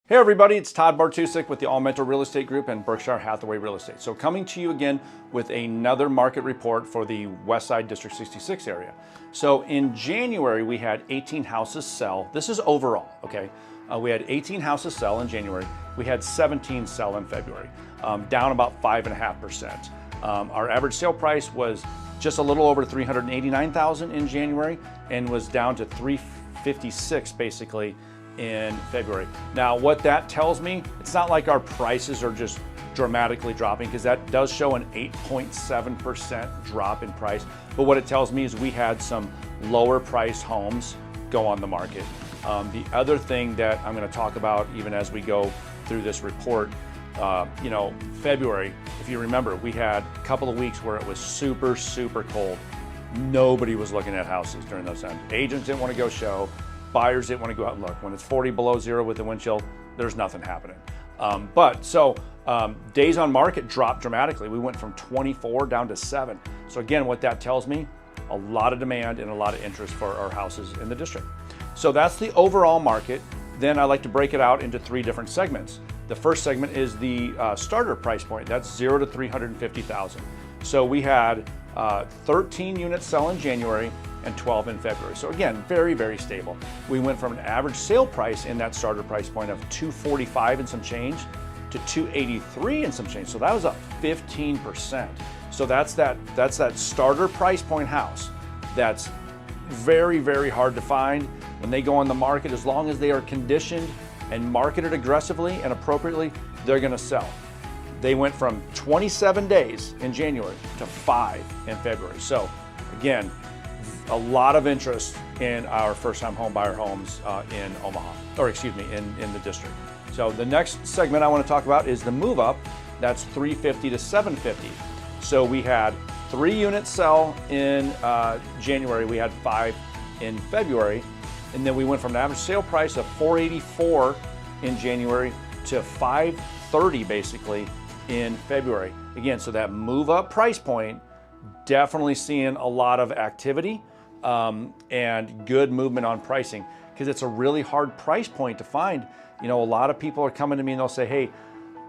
Hey everybody, it's Todd Bartusek with the All Mentor Real Estate Group and Berkshire Hathaway Real Estate. So coming to you again with another market report for the Westside District 66 area. So in January, we had 18 houses sell. This is overall, okay? We had 18 houses sell in January. We had 17 sell in February, down about 5.5%. Our average sale price was just a little over $389,000 in January and was down to $356 basically in February. Now, what that tells me, it's not like our prices are just dramatically dropping, because that does show an 8.7% drop in price. But what it tells me is we had some lower priced homes go on the market. The other thing that I'm going to talk about even as we go through this report, February, if you remember, we had a couple of weeks where it was super, super cold. Nobody was looking at houses during those times. Agents didn't want to go show. Buyers didn't want to go out and look. When it's 40 below zero with the wind chill, there's nothing happening. Days on market dropped dramatically. We went from 24 down to 7. So again, what that tells me, a lot of demand and a lot of interest for our houses in the district. So that's the overall market. Then I like to break it out into 3 different segments. The first segment is the starter price point. That's 0 to 350,000. So we had 13 units sell in January and 12 in February. So again, very, very stable. We went from an average sale price in that starter price point of $245 and some change to $283 and some change. So that was up 15%. So that's that starter price point house that's very, very hard to find. When they go on the market, as long as they are conditioned and marketed aggressively and appropriately, they're gonna sell. They went from 27 days in January to 5 in February. So again, a lot of interest in our first-time home buyer homes in Omaha, in the district. So the next segment I want to talk about is the move up. That's 350 to 750. So we had 3 units sell in January. We had 5 in February. And then we went from an average sale price of $484 in January to $530 basically in February. Again, so that move up price point, definitely seeing a lot of activity and good movement on pricing, because it's a really hard price point to find. A lot of people are coming to me and they'll say, hey,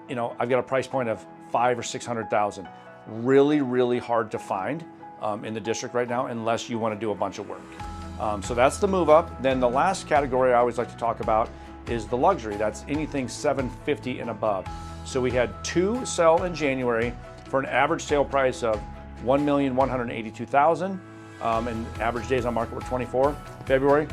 I've got a price point of $500,000 or $600,000. Really, really hard to find in the district right now, unless you want to do a bunch of work. So that's the move up. Then the last category I always like to talk about is the luxury. That's anything 750 and above. So we had 2 sell in January for an average sale price of $1,182,000, and average days on market were 24. February,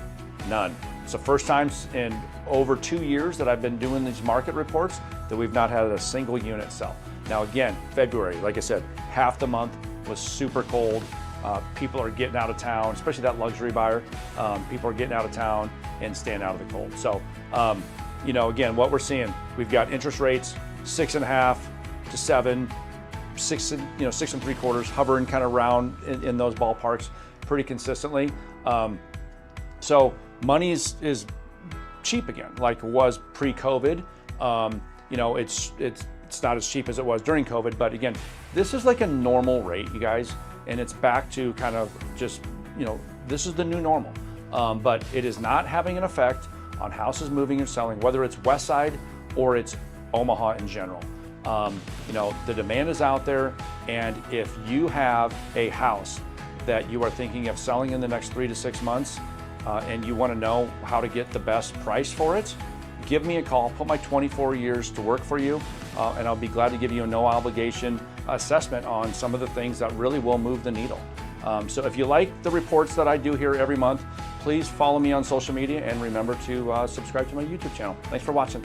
none. It's the first time in over 2 years that I've been doing these market reports that we've not had a single unit sell. Now again, February, like I said, half the month was super cold. People are getting out of town, especially that luxury buyer. People are getting out of town and staying out of the cold. So, again, what we're seeing, we've got interest rates 6.5 to 7, 6 and 3/4, hovering kind of around in those ballparks pretty consistently. So money is cheap again, like it was pre-COVID. It's not as cheap as it was during COVID, but again, this is like a normal rate, you guys, and it's back to kind of just, this is the new normal. But it is not having an effect on houses moving and selling, whether it's Westside or it's Omaha in general. The demand is out there, and if you have a house that you are thinking of selling in the next 3 to 6 months, and you want to know how to get the best price for it, give me a call. Put my 24 years to work for you, and I'll be glad to give you a no obligation assessment on some of the things that really will move the needle. So if you like the reports that I do here every month, please follow me on social media, and remember to subscribe to my YouTube channel. Thanks for watching.